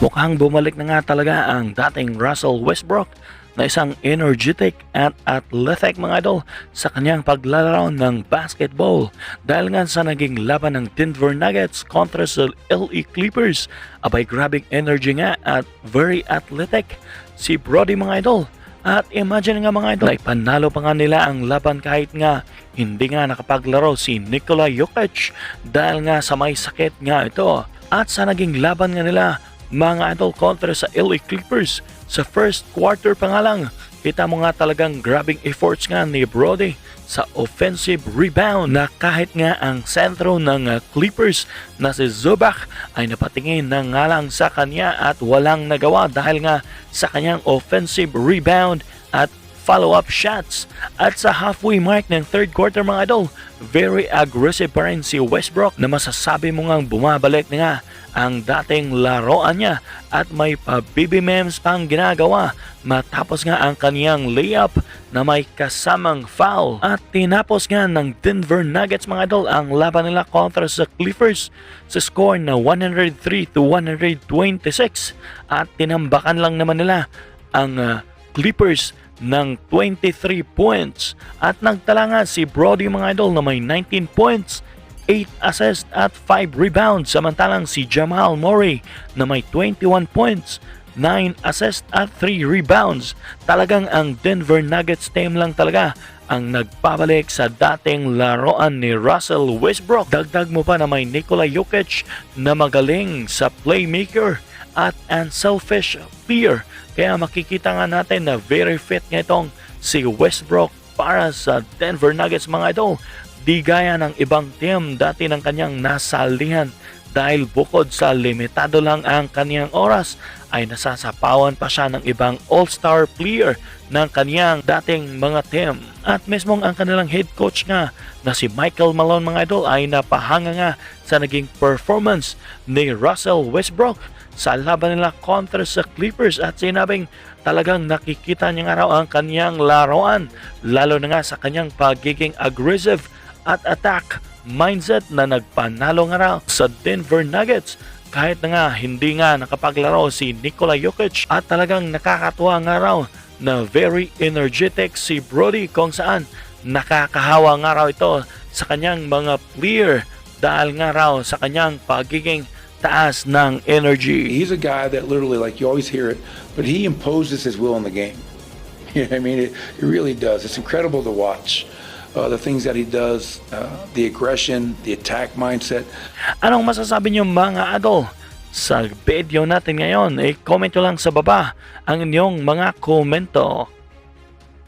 Mukhang bumalik na nga talaga ang dating Russell Westbrook na isang energetic at athletic mga idol sa kanyang paglalaro ng basketball dahil nga sa naging laban ng Denver Nuggets kontra sa LA Clippers. Abay grabing energy nga at very athletic si Brody mga idol. At imagine nga mga idol, ay panalo pa nga nila ang laban kahit nga hindi nga nakapaglaro si Nikola Jokic dahil nga sa may sakit nga ito. At sa naging laban nga nila mga idol kontra sa LA Clippers sa first quarter pa nga lang, kita mo nga talagang grabbing efforts nga ni Brody sa offensive rebound na kahit nga ang sentro ng Clippers na si Zubac ay napatingin na nga lang sa kanya at walang nagawa dahil nga sa kanyang offensive rebound at follow-up shots. At sa halfway mark ng third quarter mga idol, very aggressive pa rin si Westbrook na masasabi mo ngang bumabalik na nga ang dating laruan niya at may pa-BB-memes pang ginagawa matapos nga ang kaniyang layup na may kasamang foul. At tinapos nga ng Denver Nuggets mga idol ang laban nila kontra sa Clippers sa score na 103-126 at tinambakan lang naman nila ang Clippers ng 23 points at nagtala nga si Brody mga idol na may 19 points, 8 assists at 5 rebounds samantalang si Jamal Murray na may 21 points, 9 assists at 3 rebounds. Talagang ang Denver Nuggets team lang talaga ang nagpabalik sa dating laruan ni Russell Westbrook. Dagdag mo pa na may Nikola Jokic na magaling sa playmaker at unselfish player. Kaya makikita nga natin na very fit nga itong si Westbrook para sa Denver Nuggets mga idol. Di gaya ng ibang team dati ng kanyang nasalihan dahil bukod sa limitado lang ang kanyang oras ay nasasapawan pa siya ng ibang all-star player ng kanyang dating mga team. At mismong ang kanilang head coach nga na si Michael Malone mga idol ay napahanga nga sa naging performance ni Russell Westbrook sa laban nila kontra sa Clippers at sinabing talagang nakikita niya nga raw ang kanyang laruan lalo na nga sa kanyang pagiging aggressive at attack mindset na nagpanalo nga raw sa Denver Nuggets kahit na nga hindi nga nakapaglaro si Nikola Jokic. At talagang nakakatuwa nga raw na very energetic si Brody kung saan nakakahawa nga raw ito sa kanyang mga player dahil nga raw sa kanyang pagiging taas ng energy. He's a guy that literally, like you always hear it, but he imposes his will in the game. You know what I mean? It really does. It's incredible to watch. The things that he does, the aggression, the attack mindset. Anong masasabi niyo mga idol sa video natin ngayon? I-comment nyo lang sa baba ang inyong mga komento.